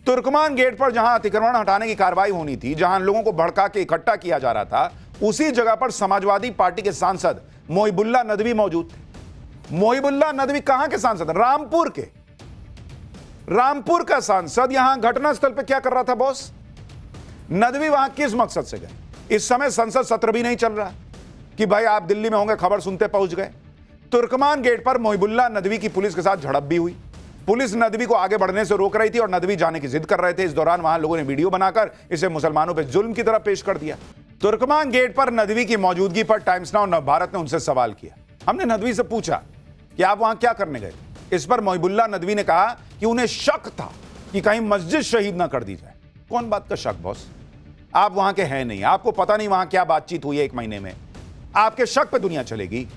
तुर्कमान gate पर जहां अतिक्रमण हटाने की कार्रवाई होनी थी, जहां लोगों को भड़का के इकट्ठा किया जा रहा था, उसी जगह पर समाजवादी पार्टी के सांसद मोहिबुल्लाह नदवी मौजूद थे। मोहिबुल्लाह नदवी कहां के सांसद? रामपुर के। रामपुर का सांसद यहां घटनास्थल पर क्या कर रहा था बॉस? नदवी वहां किस मकसद से गए? इस समय संसद सत्र भी नहीं चल रहा कि भाई आप दिल्ली में होंगे, खबर सुनते पहुंच गए। तुर्कमान गेट पर मोहिबुल्लाह नदवी की पुलिस के साथ झड़प भी हुई। पुलिस नदवी को आगे बढ़ने से रोक रही थी और नदवी जाने की जिद कर रहे थे। इस दौरान वहां लोगों ने वीडियो बनाकर इसे मुसलमानों पर जुल्म की तरह पेश कर दिया। तुर्कमान गेट पर नदवी की मौजूदगी पर टाइम्स नाउ नवभारत ने उनसे सवाल किया। हमने नदवी से पूछा कि आप वहां क्या करने गए? इस पर मोहिबुल्लाह नदवी ने कहा कि उन्हें शक था कि कहीं मस्जिद शहीद ना कर दी जाए। कौन बात का शक बॉस? आप वहां के हैं नहीं, आपको पता नहीं वहां क्या बातचीत हुई है 1 महीने में। आपके शक पे दुनिया चलेगी?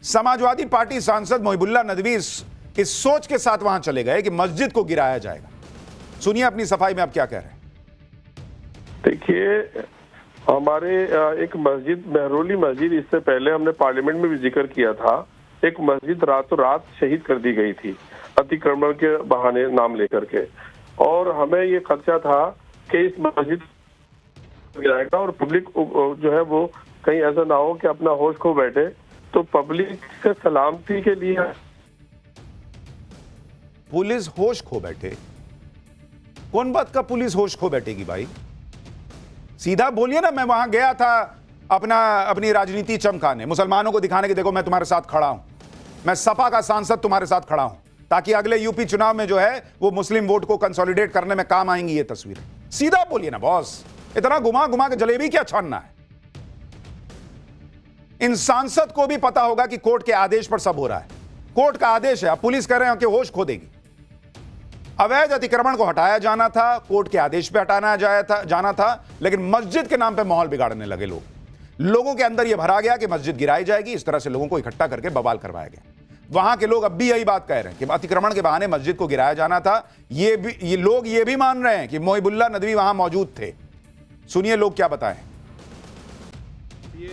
समाजवादी पार्टी सांसद मोहिबुल्लाह नदवी इस सोच के साथ वहां चले गए कि मस्जिद को गिराया जाएगा। सुनिए अपनी सफाई में आप क्या कह रहे हैं। देखिए, हमारे एक मस्जिद, महरौली मस्जिद, इससे पहले हमने पार्लियामेंट में भी जिक्र किया था। एक मस्जिद रातों रात शहीद कर दी गई थी अतिक्रमण के बहाने नाम लेकर के, और हमें ये खदशा था कि इस मस्जिद गिराएगा और पब्लिक जो है वो कहीं ऐसा ना हो कि अपना होश खो बैठे। तो पब्लिक से सलामती के लिए पुलिस होश खो बैठे? कौन बात का पुलिस होश खो बैठेगी भाई? सीधा बोलिए ना। मैं वहां गया था अपनी राजनीति चमकाने, मुसलमानों को दिखाने के देखो मैं तुम्हारे साथ खड़ा हूं, मैं सपा का सांसद तुम्हारे साथ खड़ा हूं, ताकि अगले यूपी चुनाव में जो है वो मुस्लिम वोट को कंसोलिडेट करने में काम आएंगी ये तस्वीरें। सीधा बोलिए ना बॉस, इतना घुमा घुमा के जलेबी क्या छानना है? इन सांसद को भी पता होगा कि कोर्ट के आदेश पर सब हो रहा है। कोर्ट का आदेश है, अब पुलिस कह रहे हैं कि होश खो देगी। अवैध अतिक्रमण को हटाया जाना था, कोर्ट के आदेश पे हटाना जाना था, लेकिन मस्जिद के नाम पे माहौल बिगाड़ने लगे लोगों के अंदर यह भरा गया कि मस्जिद गिराई जाएगी। इस तरह से लोगों को इकट्ठा करके बवाल करवाया गया। वहां के लोग अब भी यही बात कह रहे हैं कि अतिक्रमण के बहाने मस्जिद को गिराया जाना था। ये लोग ये भी मान रहे हैं कि मोहिबुल्लाह नदवी वहां मौजूद थे। सुनिए लोग क्या बताएं।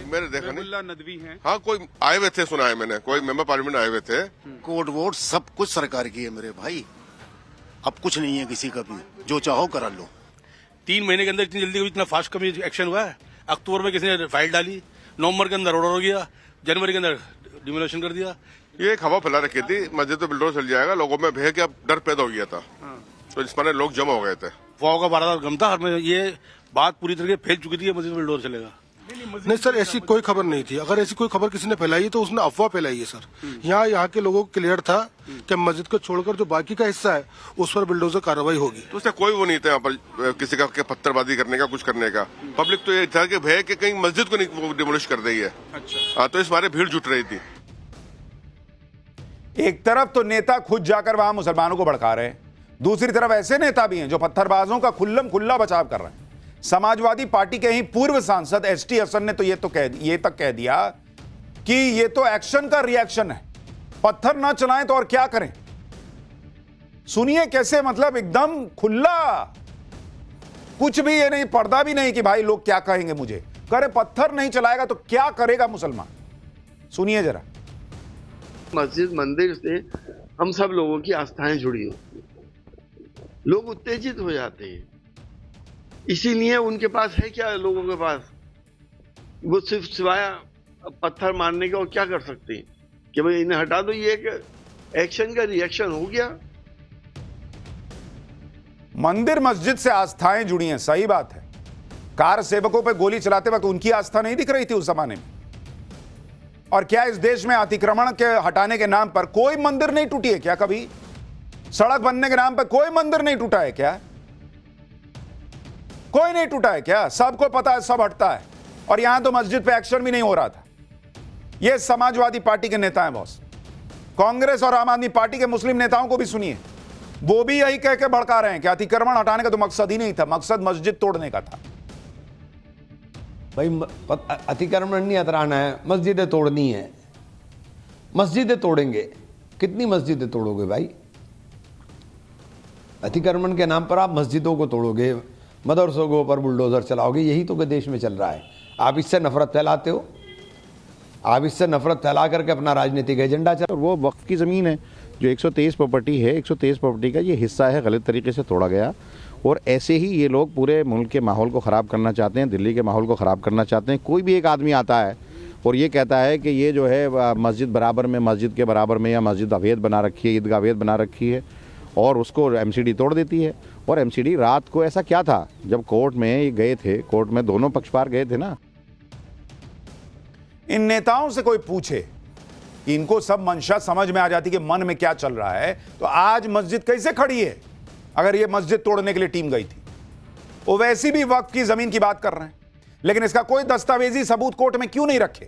मेरे देखा नहीं, नदवी हैं। हाँ, कोई आए हुए थे, सुना है मैंने, कोई मेंबर पार्लियामेंट आए हुए थे। कोर्ट वोट सब कुछ सरकार की है मेरे भाई, अब कुछ नहीं है किसी का भी, जो चाहो करा लो। 3 महीने के अंदर इतनी जल्दी इतना फास्ट कभी एक्शन हुआ है? अक्टूबर में किसी ने फाइल डाली, नवंबर के अंदर ऑर्डर हो गया, जनवरी के अंदर डिमोलेशन कर दिया। ये एक हवा फैला रखी थी, मस्जिद तो बिल्डोर चल जाएगा, लोगों में भय के अब डर पैदा हो गया था, तो इस पर लोग जमा हो गए थे। फौज का 12 गम था, ये बात पूरी तरह फैल चुकी थी, मस्जिद में बिल्डोर चलेगा। नहीं सर, ऐसी कोई खबर नहीं थी। अगर ऐसी कोई खबर किसी ने फैलाई है तो उसने अफवाह फैलाई है सर। यहाँ के लोगों को क्लियर था कि मस्जिद को छोड़कर जो बाकी का हिस्सा है उस पर बिल्डोजर कार्रवाई होगी। तो उससे कोई वो नहीं था यहाँ पर किसी का पत्थरबाजी करने का, कुछ करने का। पब्लिक तो ये था कि भय कि कहीं मस्जिद को नहीं डिमोलिश कर देगी है। अच्छा। तो इस बारे भीड़ जुट रही थी। एक तरफ तो नेता खुद जाकर वहां मुसलमानों को भड़का रहे हैं, दूसरी तरफ ऐसे नेता भी हैं जो पत्थरबाजों का खुल्लम-खुल्ला बचाव कर रहे हैं। समाजवादी पार्टी के ही पूर्व सांसद एसटी हसन ने तो ये तक कह दिया कि ये तो एक्शन का रिएक्शन है, पत्थर ना चलाएं तो और क्या करें। सुनिए कैसे, मतलब एकदम खुला, कुछ भी ये नहीं, पर्दा भी नहीं कि भाई लोग क्या कहेंगे मुझे। करे पत्थर नहीं चलाएगा तो क्या करेगा मुसलमान? सुनिए जरा। मस्जिद मंदिर से हम सब लोगों की आस्थाएं जुड़ी होती हैं, लोग उत्तेजित हो जाते हैं। इसीलिए उनके पास है क्या, लोगों के पास वो सिर्फ सिवाय पत्थर मारने के और क्या कर सकते हैं कि भाई इन्हें हटा दो। ये एक एक्शन का रिएक्शन हो गया। मंदिर मस्जिद से आस्थाएं जुड़ी हैं, सही बात है। कार सेवकों पर गोली चलाते वक्त उनकी आस्था नहीं दिख रही थी उस जमाने में? और क्या इस देश में अतिक्रमण के हटाने के नाम पर कोई मंदिर नहीं टूटी है क्या? कभी सड़क बनने के नाम पर कोई मंदिर नहीं टूटा है क्या? कोई नहीं टूटा है क्या? सबको पता है सब हटता है, और यहां तो मस्जिद पे एक्शन भी नहीं हो रहा था। ये समाजवादी पार्टी के नेता हैं बॉस। कांग्रेस और आम आदमी पार्टी के मुस्लिम नेताओं को भी सुनिए, वो भी यही कह के भड़का रहे हैं कि अतिक्रमण हटाने का तो मकसद ही नहीं था, मकसद मस्जिद तोड़ने का था। भाई अतिक्रमण नहीं हटाना है, मस्जिदें तोड़नी है। मस्जिदें तोड़ेंगे, कितनी मस्जिदें तोड़ोगे भाई? अतिक्रमण के नाम पर आप मस्जिदों को तोड़ोगे, मदरसों के ऊपर बुलडोजर चलाओगे, यही तो देश में चल रहा है। आप इससे नफरत फैलाते हो, आप इससे नफरत फैला करके अपना राजनीतिक एजेंडा चला। वो वक्फ की ज़मीन है, जो 123 प्रॉपर्टी है, 123 प्रॉपर्टी का ये हिस्सा है, गलत तरीके से तोड़ा गया। और ऐसे ही ये लोग पूरे मुल्क के माहौल को ख़राब करना चाहते हैं, दिल्ली के माहौल को ख़राब करना चाहते हैं। कोई भी एक आदमी आता है और ये कहता है कि ये जो है मस्जिद बराबर में, मस्जिद के बराबर में, या मस्जिद अवैध बना रखी है, ईदगाह अवैध बना रखी है, और उसको एमसीडी तोड़ देती है। और एमसीडी रात को, ऐसा क्या था जब कोर्ट में ये गए थे, कोर्ट में दोनों पक्षकार गए थे ना। इन नेताओं से कोई पूछे कि इनको सब मंशा समझ में आ जाती कि मन में क्या चल रहा है, तो आज मस्जिद कैसे खड़ी है अगर ये मस्जिद तोड़ने के लिए टीम गई थी। वो वैसी भी वक्फ की जमीन की बात कर रहे हैं, लेकिन इसका कोई दस्तावेजी सबूत कोर्ट में क्यों नहीं रखे।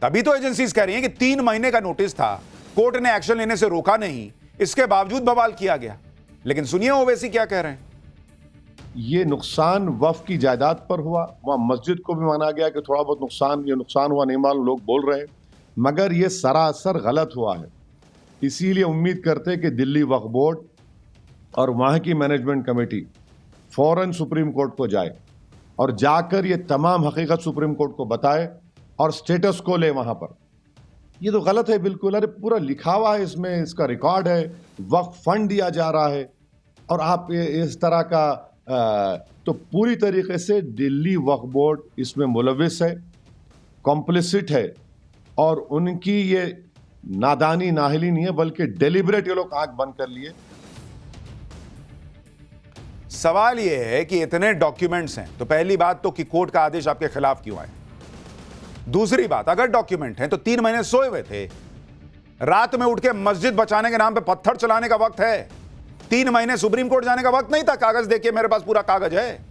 तभी तो एजेंसीज कह रही हैं कि 3 महीने का नोटिस था, कोर्ट ने एक्शन लेने से रोका नहीं, इसके बावजूद बवाल किया गया। लेकिन सुनिए ओवैसी क्या कह रहे हैं। ये नुकसान वक्फ की जायदाद पर हुआ, वहां मस्जिद को भी माना गया कि थोड़ा बहुत नुकसान हुआ, नहीं मालूम, लोग बोल रहे हैं, मगर ये सरासर गलत हुआ है। इसीलिए उम्मीद करते हैं कि दिल्ली वक्फ बोर्ड और वहां की मैनेजमेंट कमेटी फौरन सुप्रीम कोर्ट को जाए और जाकर ये तमाम हकीकत सुप्रीम कोर्ट को बताए और स्टेटस को ले वहां पर। ये तो गलत है बिल्कुल। अरे पूरा लिखा हुआ है इसमें, इसका रिकॉर्ड है, वक्फ फंड दिया जा रहा है, और आप इस तरह का तो पूरी तरीके से दिल्ली वक्फ बोर्ड इसमें मुलविस है, कॉम्प्लिसिट है, और उनकी ये नादानी नाहिली नहीं है, बल्कि डेलिबरेट ये लोग आंख बंद कर लिए। सवाल यह है कि इतने डॉक्यूमेंट्स हैं तो पहली बात तो कि कोर्ट का आदेश आपके खिलाफ क्यों आए। दूसरी बात, अगर डॉक्यूमेंट हैं तो 3 महीने सोए हुए थे, रात में उठ के मस्जिद बचाने के नाम पे पत्थर चलाने का वक्त है। 3 महीने सुप्रीम कोर्ट जाने का वक्त नहीं था। कागज देखिए, मेरे पास पूरा कागज है।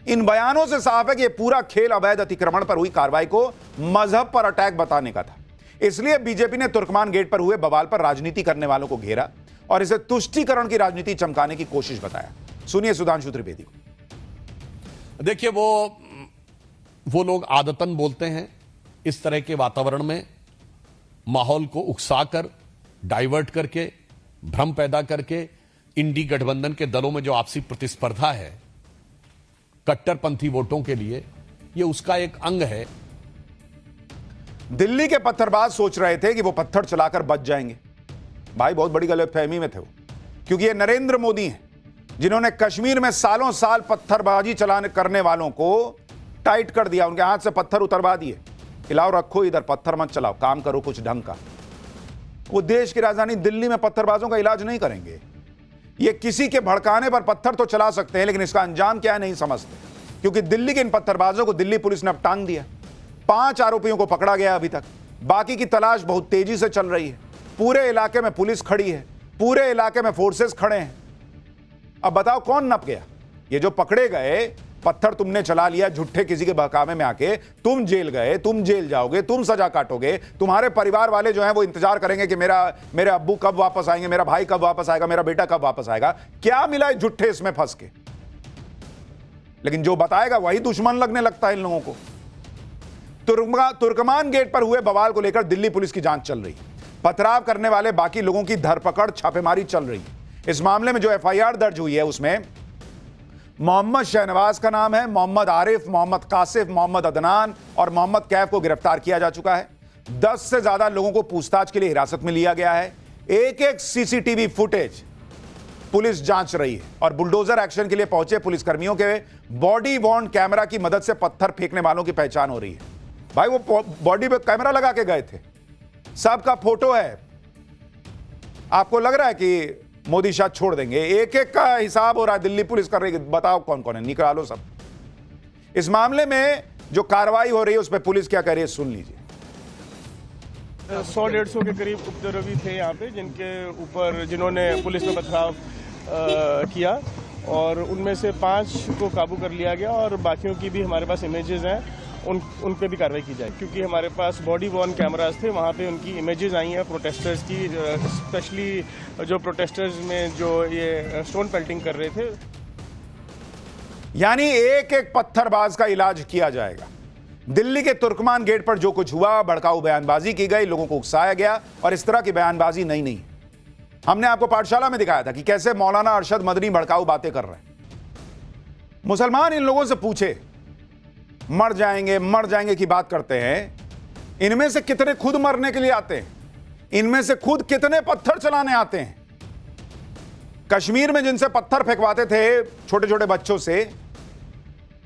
इन बयानों से साफ है कि यह पूरा खेल अवैध अतिक्रमण पर हुई कार्रवाई को मजहब पर अटैक बताने का था। इसलिए बीजेपी ने तुर्कमान गेट पर हुए बवाल पर राजनीति करने वालों को घेरा और इसे तुष्टीकरण की राजनीति चमकाने की कोशिश बताया। सुनिए सुधांशु त्रिवेदी को। देखिए, वो लोग आदतन बोलते हैं इस तरह के वातावरण में, माहौल को उकसाकर, डाइवर्ट करके, भ्रम पैदा करके, इंडी गठबंधन के दलों में जो आपसी प्रतिस्पर्धा है कट्टरपंथी वोटों के लिए, ये उसका एक अंग है। दिल्ली के पत्थरबाज सोच रहे थे कि वो पत्थर चलाकर बच जाएंगे। भाई बहुत बड़ी गलतफहमी में थे वो, क्योंकि ये नरेंद्र मोदी हैं जिन्होंने कश्मीर में सालों साल पत्थरबाजी चलाने करने वालों को टाइट कर दिया, उनके हाथ से पत्थर उतरवा दिए। हिलाओ, रखो इधर, पत्थर मत चलाओ, काम करो कुछ ढंग का। वो देश की राजधानी दिल्ली में पत्थरबाजों का इलाज नहीं करेंगे। ये किसी के भड़काने पर पत्थर तो चला सकते हैं, लेकिन इसका अंजाम क्या है नहीं समझते, क्योंकि दिल्ली के इन पत्थरबाजों को दिल्ली पुलिस ने अब टांग दिया। 5 आरोपियों को पकड़ा गया अभी तक, बाकी की तलाश बहुत तेजी से चल रही है। पूरे इलाके में पुलिस खड़ी है, पूरे इलाके में फोर्सेस खड़े हैं। अब बताओ कौन नप गया? ये जो पकड़े गए, पत्थर तुमने चला लिया झूठे किसी के बहकावे में आके, तुम जेल गए, तुम जेल जाओगे, तुम सजा काटोगे। तुम्हारे परिवार वाले जो हैं वो इंतजार करेंगे कि मेरे अब्बू कब वापस आएंगे, मेरा भाई कब वापस आएगा, मेरा बेटा कब वापस आएगा। क्या मिला है झूठे इसमें फंस के? लेकिन जो बताएगा वही दुश्मन लगने लगता है इन लोगों को। तुर्कमान गेट पर हुए बवाल को लेकर दिल्ली पुलिस की जांच चल रही है। पथराव करने वाले बाकी लोगों की धरपकड़, छापेमारी चल रही है। इस मामले में जो एफआईआर दर्ज हुई है उसमें मोहम्मद शहनवाज का नाम है, मोहम्मद आरिफ, मोहम्मद कासिफ, मोहम्मद अदनान और मोहम्मद कैफ को गिरफ्तार किया जा चुका है। 10 से ज्यादा लोगों को पूछताछ के लिए हिरासत में लिया गया है। एक सीसीटीवी फुटेज पुलिस जांच रही है और बुलडोजर एक्शन के लिए पहुंचे पुलिसकर्मियों के बॉडी वॉर्न कैमरा की मदद से पत्थर फेंकने वालों की पहचान हो रही है। भाई वो बॉडी पे कैमरा लगा के गए थे, सबका फोटो है। आपको लग रहा है कि मोदी शायद छोड़ देंगे? एक एक का हिसाब हो रहा है, दिल्ली पुलिस कर रही है। बताओ कौन कौन है, निकालो सब। इस मामले में जो कार्रवाई हो रही है उस पर पुलिस क्या कर रही है, सुन लीजिए। 100-150 के करीब उपद्रवी थे यहाँ पे, जिनके ऊपर जिन्होंने पुलिस में पथराव किया, और उनमें से 5 को काबू कर लिया गया, और बाकियों की भी हमारे पास इमेजेस हैं, उन पे भी कार्रवाई की जाए। क्योंकि हमारे पास बॉडी वॉर्न कैमरास थे, वहाँ पे उनकी इमेजेस आई हैं प्रोटेस्टर्स की, स्पेशली जो प्रोटेस्टर्स में जो ये स्टोन पेल्टिंग कर रहे थे। यानी एक एक पत्थरबाज का इलाज किया जाएगा। दिल्ली के तुर्कमान गेट पर जो कुछ हुआ, भड़काऊ बयानबाजी की गई, लोगों को उकसाया गया, और इस तरह की बयानबाजी नई नहीं। हमने आपको पाठशाला में दिखाया था कि कैसे मौलाना अरशद मदनी भड़काऊ बातें कर रहे हैं। मुसलमान इन लोगों से पूछे, मर जाएंगे की बात करते हैं, इनमें से कितने खुद मरने के लिए आते हैं? इनमें से खुद कितने पत्थर चलाने आते हैं? कश्मीर में जिनसे पत्थर फेंकवाते थे छोटे छोटे बच्चों से,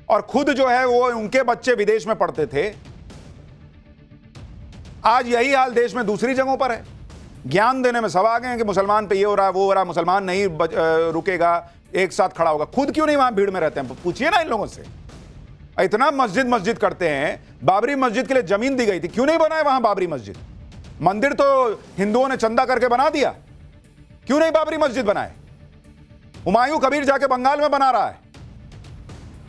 और खुद जो है वो उनके बच्चे विदेश में पढ़ते थे, आज यही हाल देश में दूसरी जगहों पर है। ज्ञान देने में सब आ गए हैं कि मुसलमान पे ये हो रहा है, वो हो रहा है, मुसलमान नहीं रुकेगा, एक साथ खड़ा होगा। खुद क्यों नहीं वहां भीड़ में रहते हैं? पूछिए ना इन लोगों से। इतना मस्जिद मस्जिद करते हैं। बाबरी मस्जिद के लिए जमीन दी गई थी, क्यों नहीं बनाए वहां बाबरी मस्जिद? मंदिर तो हिंदुओं ने चंदा करके बना दिया, क्यों नहीं बाबरी मस्जिद बनाए? हुमायूं कबीर जाके बंगाल में बना रहा है।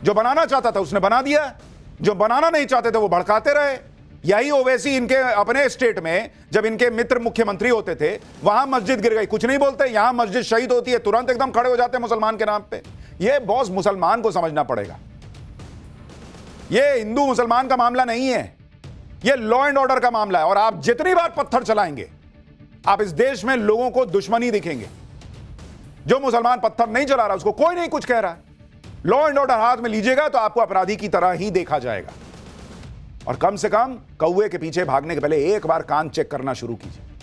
जो बनाना चाहता था उसने बना दिया, जो बनाना नहीं चाहते थे वो भड़काते रहे। यही ओवैसी इनके अपने स्टेट में जब इनके मित्र मुख्यमंत्री होते थे, वहां मस्जिद गिर गई, कुछ नहीं बोलते। यहां मस्जिद शहीद होती है, तुरंत एकदम खड़े हो जाते हैं मुसलमान के नाम पे। ये बॉस मुसलमान को समझना पड़ेगा, ये हिंदू मुसलमान का मामला नहीं है, ये लॉ एंड ऑर्डर का मामला है। और आप जितनी बार पत्थर चलाएंगे, आप इस देश में लोगों को दुश्मनी दिखेंगे। जो मुसलमान पत्थर नहीं चला रहा उसको कोई नहीं कुछ कह रहा है। लॉ एंड ऑर्डर हाथ में लीजिएगा तो आपको अपराधी की तरह ही देखा जाएगा। और कम से कम कौवे के पीछे भागने के पहले एक बार कान चेक करना शुरू कीजिए।